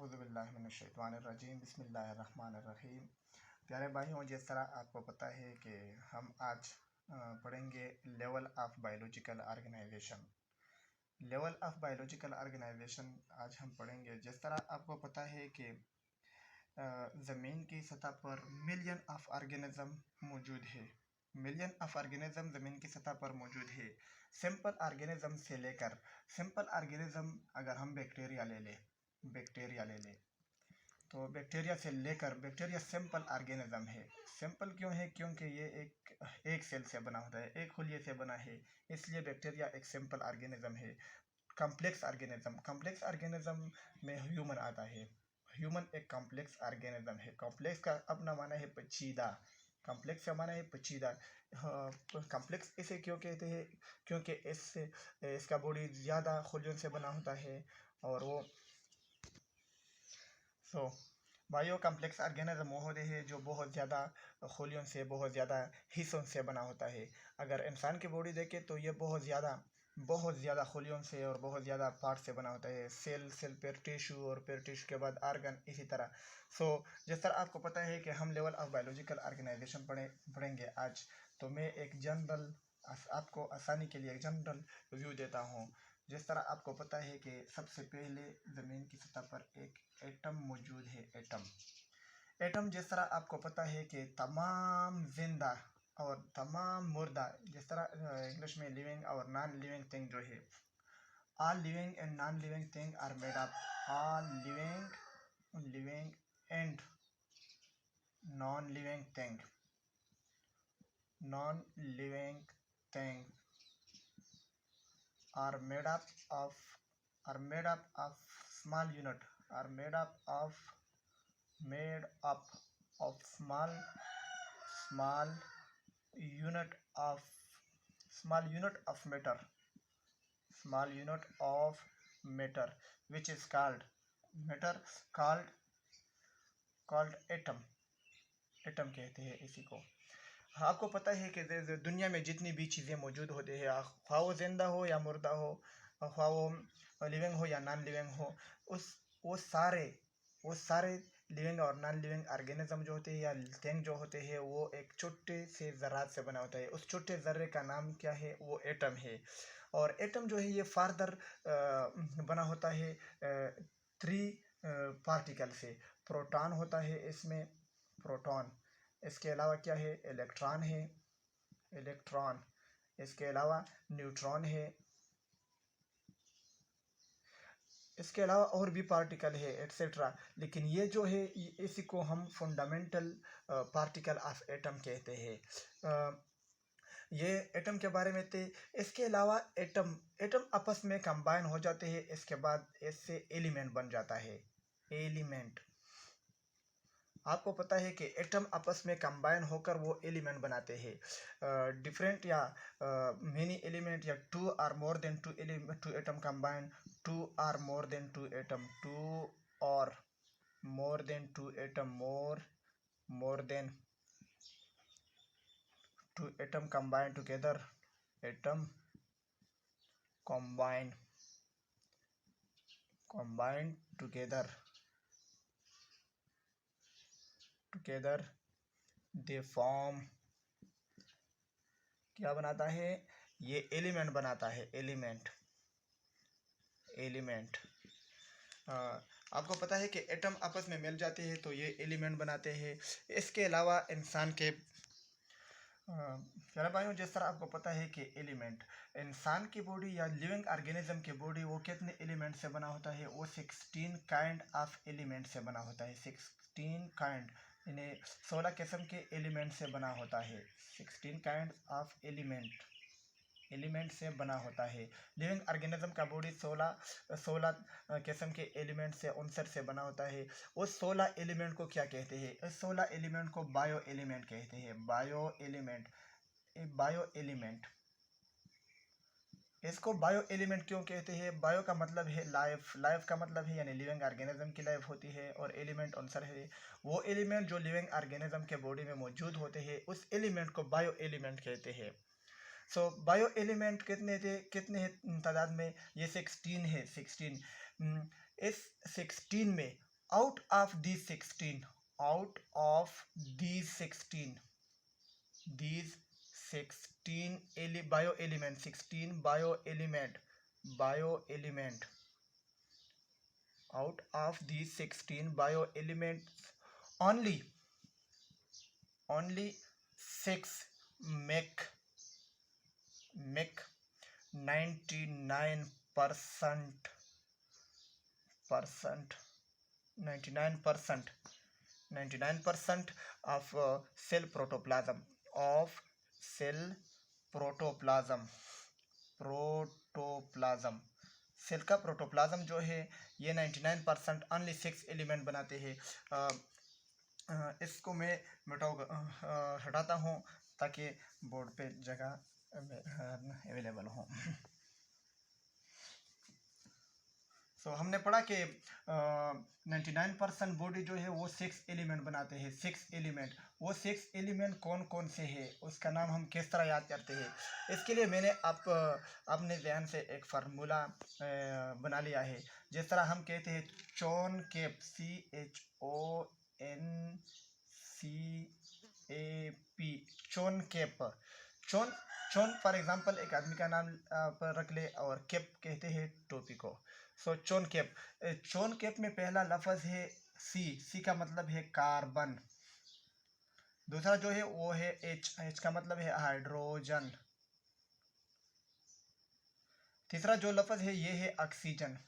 औज़ुबिल्लाहिमिनश्शैतानिर्रजीम बिस्मिल्लाहिर्रहमानिर्रहीम। प्यारे भाइयों, जिस तरह आपको पता है कि हम आज पढ़ेंगे level of biological organisation. Level of biological organisation आज हम पढ़ेंगे। जिस तरह आपको पता है कि ज़मीन की सतह पर मिलियन ऑफ ऑर्गेनिज़म मौजूद है। मिलियन ऑफ ऑर्गेनिज़म ज़मीन की सतह पर मौजूद है। सिंपल ऑर्गेनिज़म से लेकर सिंपल ऑर्गेनिज़म, अगर हम बैक्टीरिया ले लें तो बैक्टीरिया से लेकर बैक्टीरिया सिंपल ऑर्गेनिज़म है। सिंपल क्यों है? क्योंकि ये एक सेल से बना होता है, एक खुलिये से बना है, इसलिए बैक्टीरिया एक सिंपल ऑर्गेनिज़म है। कॉम्प्लेक्स ऑर्गेनिज़म में ह्यूमन आता है। ह्यूमन एक कॉम्प्लेक्स ऑर्गेनिज़म है। कॉम्प्लेक्स का अपना माना है पेचीदा। कॉम्प्लेक्स का माना है पेचीदा। कॉम्प्लेक्स इसे क्यों कहते हैं? क्योंकि इसका बॉडी ज़्यादा खुलियों से बना होता है और वो बायो कॉम्प्लेक्स ऑर्गेनिज़म वो होते हैं जो बहुत ज़्यादा खुलियों से, बहुत ज़्यादा हिस्सों से बना होता है। अगर इंसान की बॉडी देखें तो ये बहुत ज़्यादा खुलियों से और बहुत ज़्यादा पार्ट से बना होता है। सेल पर टिश्यू और फिर टिश्यू के बाद आर्गन, इसी तरह। जिस तरह आपको पता है कि हम लेवल ऑफ बायोलॉजिकल ऑर्गेनाइजेशन पढ़ेंगे आज, तो मैं एक जनरल, आपको आसानी के लिए एक जनरल व्यू देता हूँ। जिस तरह आपको पता है कि सबसे पहले ज़मीन की सतह पर एक एटम मौजूद है। एटम जिस तरह आपको पता है कि तमाम जिंदा और तमाम मुर्दा, जिस तरह इंग्लिश में लिविंग और नॉन लिविंग थिंग जो है, all living and non living thing are made up, all living and non living thing are made up of small unit are made up of small unit of matter which is called atom कहते हैं इसी को। आपको पता है कि दुनिया में जितनी भी चीज़ें मौजूद होते हैं, ख्वाह वो जिंदा हो या मुर्दा हो, ख्वाह वो लिविंग हो या नॉन लिविंग हो, वो सारे लिविंग और नॉन लिविंग ऑर्गेनिज्म जो होते हैं या थिंग जो होते हैं, वो एक छोटे से ज़रात से बना होता है। उस छोटे ज़र्रे का नाम क्या है? वो एटम है। और एटम जो है ये फार्दर बना होता है 3 पार्टिकल से। प्रोटॉन होता है इसमें, प्रोटॉन। इसके अलावा क्या है? इलेक्ट्रॉन। इसके अलावा न्यूट्रॉन है। इसके अलावा और भी पार्टिकल है, एक्सेट्रा। लेकिन ये जो है इसी को हम फंडामेंटल पार्टिकल ऑफ एटम कहते हैं। ये एटम के बारे में थे। इसके अलावा एटम आपस में कंबाइन हो जाते हैं। इसके बाद इससे एलिमेंट बन जाता है। एलिमेंट, आपको पता है कि एटम आपस में कंबाइन होकर वो एलिमेंट बनाते हैं। डिफरेंट या मेनी एलिमेंट या 2 or more than 2 atom combine, 2 or more than 2 atom, 2 or more than 2 atom, more than 2 atom combine together, atom combine together they form, क्या बनाता है? ये एलिमेंट बनाता है। एलिमेंट आपको पता है कि एटम आपस में मिल जाते हैं तो ये एलिमेंट बनाते हैं। इसके अलावा इंसान के प्यारे भाइयों, जिस तरह आपको पता है कि एलिमेंट, इंसान की बॉडी या लिविंग ऑर्गेनिज्म की बॉडी वो कितने एलिमेंट से बना होता है? वो 16 काइंड ऑफ एलिमेंट से बना होता है। 16 काइंड, यानी 16 किस्म के एलिमेंट से बना होता है। 16 काइंड ऑफ एलिमेंट से बना होता है। लिविंग ऑर्गेनिज्म का बॉडी 16 किस्म के एलिमेंट से 59 से बना होता है। उस 16 एलिमेंट को क्या कहते हैं? इस 16 एलिमेंट को बायो एलिमेंट कहते हैं। Bio element. इसको बायो एलिमेंट क्यों कहते हैं? बायो का मतलब है लाइफ का मतलब है, यानी लिविंग ऑर्गेनिज्म की लाइफ होती है, और एलिमेंट आंसर है वो एलिमेंट जो लिविंग ऑर्गेनिज्म के बॉडी में मौजूद होते हैं। उस एलिमेंट को बायो एलिमेंट कहते हैं। बायो एलिमेंट कितने हैं तादाद में? ये 16 है। 16 इस 16 में out of these 16 out of these 16 these 16 bioelement 16 bioelement out of these 16 bioelements, only 6 make 99% 99% of cell protoplasm cell protoplasm cell का प्रोटोप्लाज्म जो है ये 99% ओनली 6 एलिमेंट बनाते हैं। इसको मैं हटाता हूँ ताकि बोर्ड पे जगह अवेलेबल हो। हमने पढ़ा कि 99% बॉडी जो है वो 6 एलिमेंट बनाते हैं। 6 एलिमेंट, वो 6 एलिमेंट कौन कौन से हैं, उसका नाम हम किस तरह याद करते हैं। इसके लिए मैंने अपने ध्यान से एक फार्मूला बना लिया है। जिस तरह हम कहते हैं chon cap, CHONCAP, chon cap. Chon for example एक आदमी का नाम पर रख ले, और कैप कहते हैं टोपी को। चोन कैप में पहला लफ्ज है सी का मतलब है कार्बन। दूसरा जो है वो है H का मतलब है हाइड्रोजन। तीसरा जो लफ्ज है ये है ऑक्सीजन।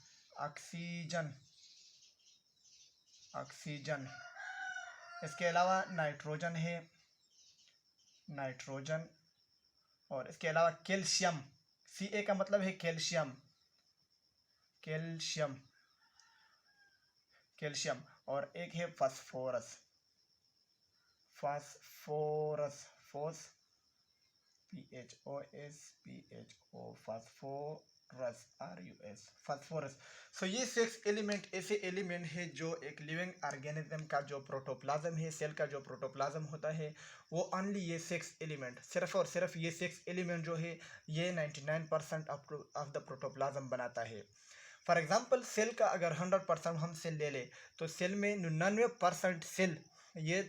इसके अलावा नाइट्रोजन है, और इसके अलावा कैल्शियम, Ca का मतलब है कैल्शियम, और एक है फास्फोरस, PHOS, फास्फोरस। ये 6 एलिमेंट ऐसे एलिमेंट है जो एक लिविंग ऑर्गेनिज्म का जो प्रोटोप्लाज्म है, सेल का जो प्रोटोप्लाज्म होता है, वो ओनली ये 6 एलिमेंट, सिर्फ और सिर्फ ये 6 एलिमेंट जो है ये 99% ऑफ द प्रोटोप्लाज्म बनाता है। फॉर एग्जांपल सेल का अगर 100% हम सेल ले ले तो सेल में 99% सेल ये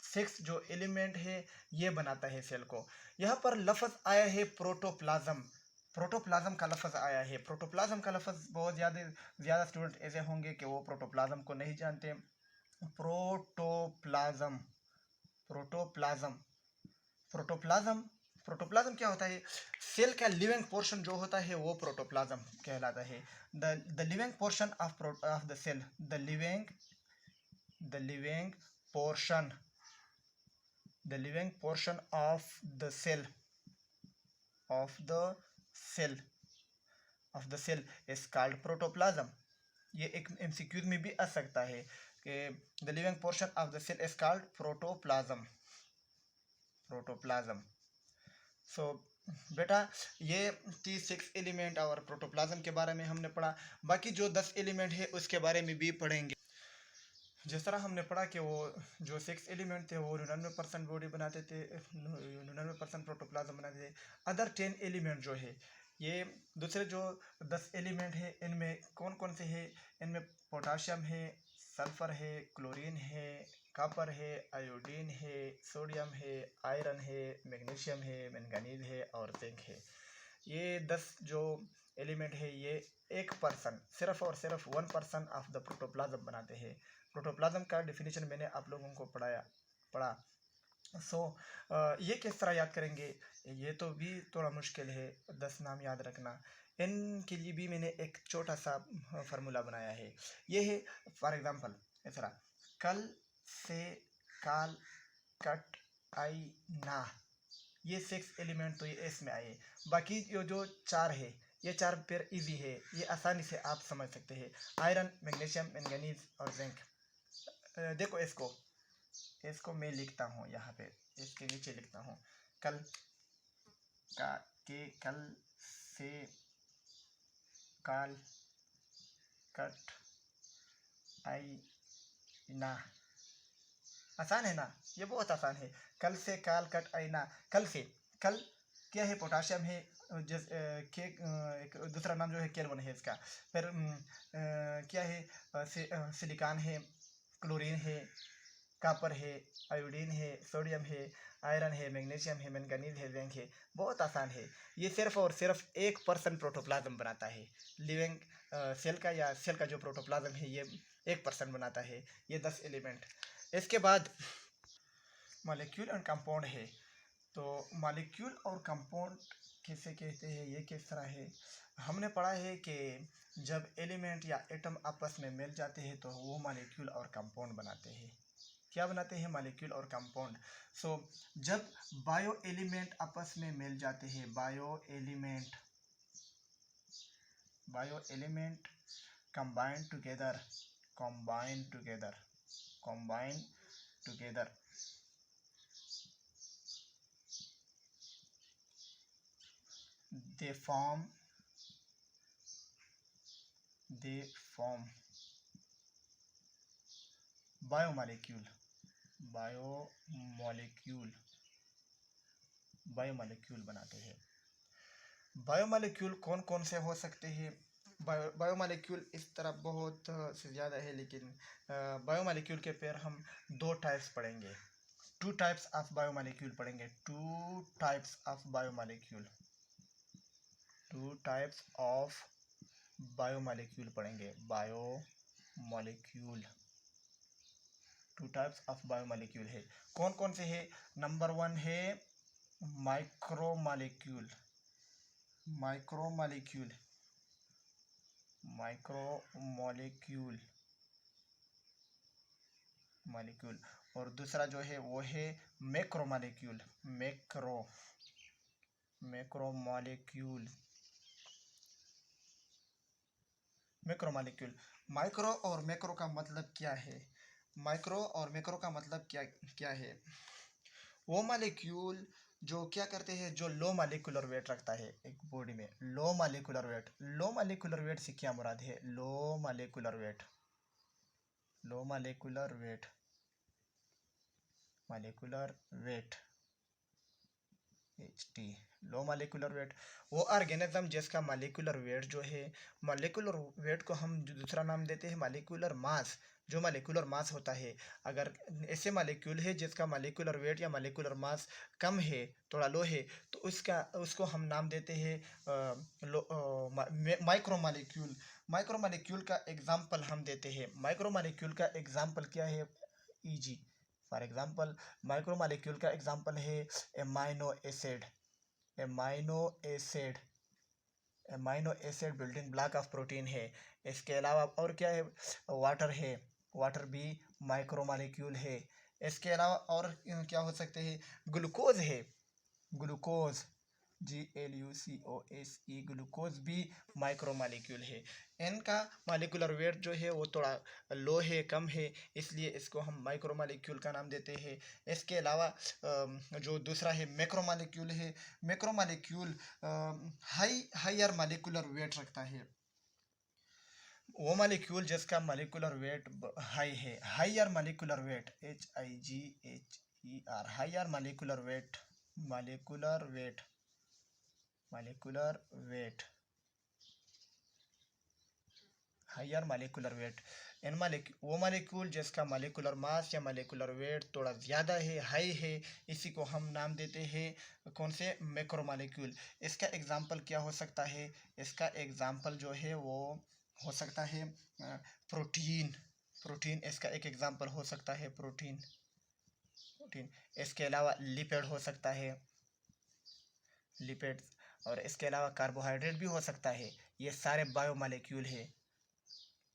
6 जो एलिमेंट है ये बनाता है सेल को। यहाँ पर लफ्ज आया है प्रोटोप्लाज्म का लफ्ज आया है। प्रोटोप्लाज्म का लफ्ज बहुत ज़्यादा स्टूडेंट ऐसे होंगे कि वो प्रोटोप्लाज्म को नहीं जानते। प्रोटोप्लाज्म क्या होता है? सेल का लिविंग पोर्शन जो होता है वो प्रोटोप्लाज्म कहलाता है। The living portion of the cell, the living portion of the cell is called protoplasm। ये एक MCQ में भी आ सकता है कि the living portion of the cell is called protoplasm। बेटा ये 36 एलिमेंट और प्रोटोप्लाज्म के बारे में हमने पढ़ा। बाकी जो 10 एलिमेंट है उसके बारे में भी पढ़ेंगे। जिस तरह हमने पढ़ा कि वो जो 6 एलिमेंट थे वो 99% बॉडी बनाते थे, 99% प्रोटोप्लाज्म बनाते थे। अदर 10 एलिमेंट जो है, ये दूसरे जो 10 एलिमेंट है, इनमें कौन कौन से है? इनमें पोटाशियम है, सल्फर है, क्लोरीन है, कॉपर है, आयोडीन है, सोडियम है, आयरन है, मैग्नीशियम है, मैंगनीज है और जिंक है। ये 10 जो एलिमेंट है ये 1%, सिर्फ और सिर्फ 1% ऑफ द प्रोटोप्लाज्म बनाते हैं। प्रोटोप्लाज्म का डिफिनीशन मैंने आप लोगों को पढ़ा। ये किस तरह याद करेंगे? ये तो भी थोड़ा मुश्किल है, 10 नाम याद रखना। इनके लिए भी मैंने एक छोटा सा फार्मूला बनाया है। ये है फॉर एग्जांपल इस तरह, कल से काल कट आई ना, ये 6 एलिमेंट तो ये इसमें आए। बाकी जो 4 है, ये 4 पेयर इजी है, ये आसानी से आप समझ सकते हैं। आयरन, मैग्नीशियम, मैंगनीज और जिंक। देखो इसको मैं लिखता हूँ यहाँ पे, इसके नीचे लिखता हूँ कल से काल कट आई ना। आसान है ना? ये बहुत आसान है। कल से काल कट आई ना। कल क्या है, पोटाशियम है, जिस के एक दूसरा नाम जो है केल्विन है इसका। फिर क्या है, सिलिकॉन है, क्लोरीन है, कॉपर है, आयोडीन है, सोडियम है, आयरन है, मैग्नीशियम है, मैंगनीज है, जिंक है। बहुत आसान है। ये सिर्फ और सिर्फ 1% प्रोटोप्लाज्म बनाता है। लिविंग सेल का या सेल का जो प्रोटोप्लाज्म है ये 1% बनाता है, ये 10 एलिमेंट। इसके बाद मॉलिक्यूल एंड कंपाउंड है। तो मॉलिक्यूल और कंपाउंड किसे कहते हैं, ये किस तरह है। हमने पढ़ा है कि जब एलिमेंट या एटम आपस में मिल जाते हैं तो वो मॉलिक्यूल और कंपाउंड बनाते हैं। क्या बनाते हैं, मॉलिक्यूल और कंपाउंड। सो जब बायो एलिमेंट आपस में मिल जाते हैं, bio element combine together they form biomolecule बनाते हैं। बायोमोलिक्यूल कौन कौन से हो सकते हैं। बायोमोलिक्यूल इस तरह बहुत से ज़्यादा है, लेकिन बायोमोलिक्यूल के फिर हम 2 टाइप्स पढ़ेंगे। 2 टाइप्स ऑफ बायोमोलिक्यूल पढ़ेंगे। 2 टाइप्स ऑफ बायोमोलिक्यूल पढ़ेंगे। बायोमोलिक्यूल 2 टाइप्स ऑफ बायोमोलिक्यूल है। कौन कौन से है। नंबर 1 है माइक्रोमोलिक्यूल और दूसरा जो है वो है मैक्रोमोलिक्यूल। माइक्रो और मैक्रो का मतलब क्या है। क्या है, वो मॉलिक्यूल जो क्या करते हैं, जो लो मॉलिक्यूलर वेट रखता है एक बॉडी में। लो मॉलिक्यूलर वेट से क्या मुराद है। Low molecular weight HT, low molecular weight. वो ऑर्गेनिज्म जिसका मॉलिक्यूलर वेट जो है, मॉलिक्यूलर वेट को हम जो दूसरा नाम देते हैं मॉलिक्यूलर मास। जो मॉलिक्यूलर मास होता है, अगर ऐसे मॉलिक्यूल है जिसका मॉलिक्यूलर वेट या मॉलिक्यूलर मास कम है, थोड़ा लो है, तो उसको हम नाम देते हैं माइक्रोमोलिक्यूल का एग्जाम्पल हम देते हैं। माइक्रोमोलिक्यूल का एग्जाम्पल क्या है। EG फॉर एग्जाम्पल, माइक्रोमोलिक्यूल का एग्जाम्पल है amino acid building block of protein है। इसके अलावा और क्या है, वाटर भी माइक्रोमोलिक्यूल है। इसके अलावा और क्या हो सकते हैं, ग्लूकोज है, GLUCOSE, ग्लूकोज भी माइक्रोमोलिक्यूल है। इनका मॉलिक्यूलर वेट जो है वो थोड़ा लो है, कम है, इसलिए इसको हम माइक्रोमोलिक्यूल का नाम देते हैं। इसके अलावा जो दूसरा है मैक्रोमोलिक्यूल हायर मॉलिक्यूलर वेट रखता है। वो मॉलिक्यूल जिसका मॉलिक्यूलर वेट हाई है, higher molecular weight HIGHER, higher molecular weight higher molecular weight. वो मॉलिक्यूल जिसका मॉलिक्यूलर मास या मॉलिक्यूलर वेट थोड़ा ज़्यादा है, हाई है, इसी को हम नाम देते हैं कौन से, मैक्रोमोलिक्यूल। इसका एग्जांपल क्या हो सकता है। इसका एग्जांपल जो है वो हो सकता है प्रोटीन इसका एक एग्जांपल हो सकता है, प्रोटीन। इसके अलावा लिपिड हो सकता है, लिपिड। और इसके अलावा कार्बोहाइड्रेट भी हो सकता है। ये सारे बायोमोलिक्यूल है।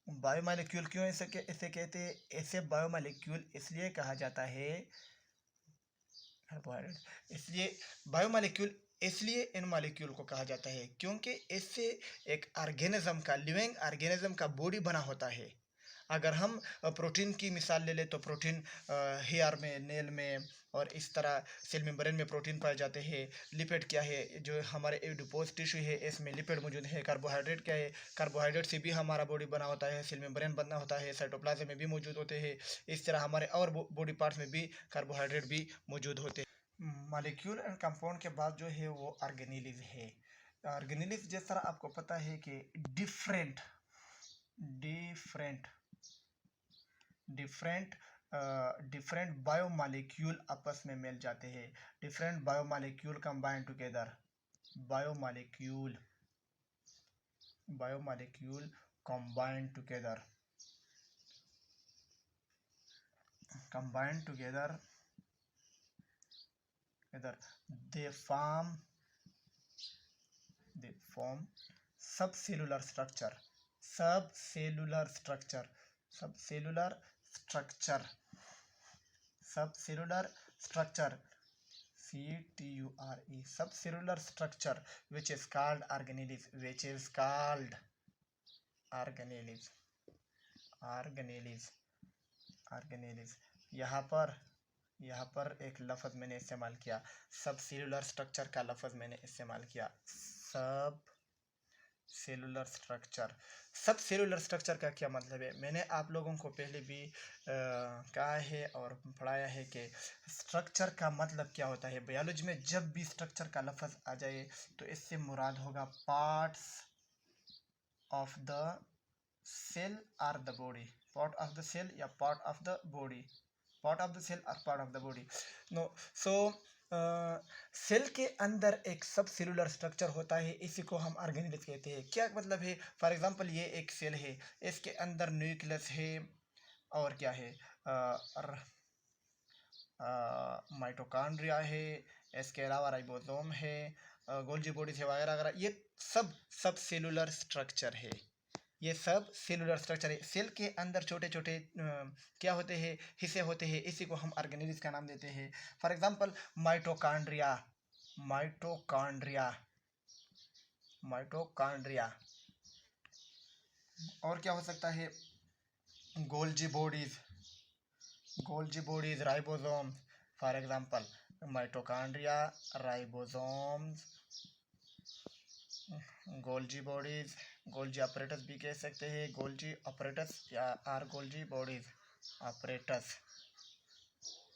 बायोमोलिक्यूल क्यों इसे कहते हैं, ऐसे बायोमोलिक्यूल इसलिए कहा जाता है, कार्बोहाइड्रेट इसलिए बायोमोलिक्यूल इसलिए इन मॉलिक्यूल को कहा जाता है क्योंकि इससे एक ऑर्गेनिज्म का, लिविंग ऑर्गेनिज्म का बॉडी बना होता है। अगर हम प्रोटीन की मिसाल ले लें तो प्रोटीन हेयर में, नेल में और इस तरह सेल मेम्ब्रेन में प्रोटीन पाए जाते हैं। लिपिड क्या है, जो हमारे एडिपोज टिश्यू है इसमें लिपिड मौजूद है। कार्बोहाइड्रेट क्या है, कार्बोहाइड्रेट से भी हमारा बॉडी बना होता है, सेल मेम्ब्रेन बना होता है, साइटोप्लाज्म में भी मौजूद होते हैं। इस तरह हमारे और बॉडी पार्ट्स में भी कार्बोहाइड्रेट भी मौजूद होते हैं। मालिक्यूल एंड कंपाउंड के बाद जो है वो ऑर्गेनेलिज है। ऑर्गेनेलिज जिस तरह आपको पता है कि different different different different biomolecule आपस में मिल जाते हैं। Different biomolecule combine together, biomolecule biomolecule combine together इधर they form subcellular structure subcellular structure subcellular structure subcellular structure CTURE subcellular structure which is called organelles, which is called organelles organelles organelles यहाँ पर एक लफ्ज़ मैंने इस्तेमाल किया, सब cellular structure का लफ्ज़ मैंने इस्तेमाल किया। सब सेलुलर स्ट्रक्चर का क्या मतलब है? मैंने आप लोगों को पहले भी कहा है और पढ़ाया है कि स्ट्रक्चर का मतलब क्या होता है। बायोलॉजी में जब भी स्ट्रक्चर का लफ्ज़ आ जाए तो इससे मुराद होगा पार्ट्स ऑफ द सेल और the body, part of the cell या part of the body, part of the cell और part of the body. No so cell के अंदर एक सब सेलुलर स्ट्रक्चर होता है, इसी को हम ऑर्गेनेल्स कहते हैं। क्या मतलब है? फॉर एग्जांपल ये एक सेल है, इसके अंदर न्यूक्लियस है और क्या है, माइटोकॉन्ड्रिया है, इसके अलावा राइबोसोम है, गोल्जी बॉडी है वगैरह वगैरह। ये सब सेलुलर स्ट्रक्चर है, ये सब सेलुलर स्ट्रक्चर है। सेल के अंदर छोटे छोटे क्या होते हैं, हिस्से होते हैं, इसी को हम ऑर्गेनेल्स का नाम देते हैं। फॉर एग्जांपल माइटोकॉन्ड्रिया माइटोकॉन्ड्रिया और क्या हो सकता है, Golgi bodies ribosome. For example mitochondria, ribosomes, Golgi bodies, Golgi apparatus भी कह सकते हैं, गोल्जी ऑपरेटस या or Golgi bodies apparatus,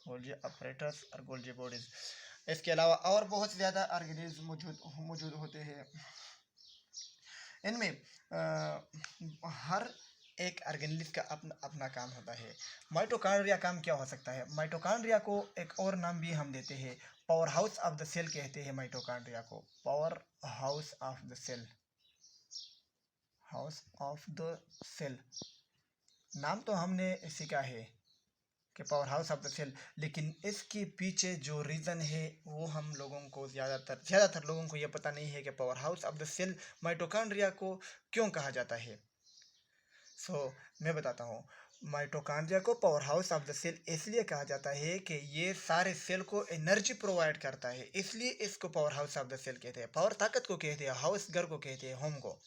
Golgi apparatus और गोल्जी बॉडीज। इसके अलावा और बहुत ज़्यादा ऑर्गेनेल्स मौजूद होते हैं। इनमें हर एक ऑर्गेनेल्स का अपना काम होता है। माइटोकॉन्ड्रिया काम क्या हो सकता है? माइटोकॉन्ड्रिया को एक और नाम भी हम देते हैं, power house of the cell कहते हैं माइटोकॉन्ड्रिया को, power house of the cell, house of the cell. नाम तो हमने सीखा है कि power house of the cell, लेकिन इसके पीछे जो रीज़न है वो हम लोगों को ज़्यादातर लोगों को ये पता नहीं है कि power house of the cell mitochondria को क्यों कहा जाता है। मैं बताता हूँ। माइटोकॉन्ड्रिया को power house of the cell इसलिए कहा जाता है कि ये सारे सेल को एनर्जी प्रोवाइड करता है, इसलिए इसको power house of the cell कहते हैं। पावर ताकत को कहते हैं, हाउस घर को कहते हैं, होम को।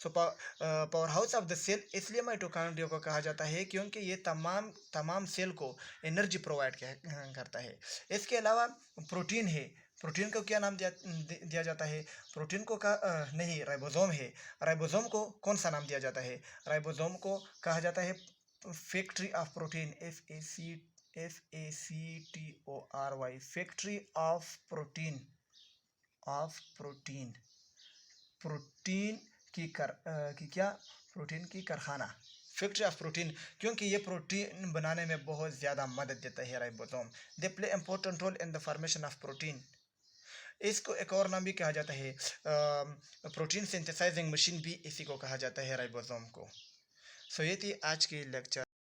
Power house of the cell इसलिए माइटोकॉन्ड्रिया को कहा जाता है क्योंकि ये तमाम सेल को एनर्जी प्रोवाइड करता है। इसके अलावा प्रोटीन है, प्रोटीन को क्या नाम दिया जाता है? प्रोटीन को नहीं, राइबोसोम है। राइबोसोम को कौन सा नाम दिया जाता है? राइबोसोम को कहा जाता है factory of protein, FACTORY, factory of protein, protein की प्रोटीन की कारखाना, फैक्ट्री ऑफ प्रोटीन, क्योंकि ये प्रोटीन बनाने में बहुत ज़्यादा मदद देता है ribosome. They play important role in the formation of protein. इसको एक और नाम भी कहा जाता है, प्रोटीन सिंथेसाइजिंग मशीन भी इसी को कहा जाता है, राइबोसोम को। ये थी आज की लेक्चर।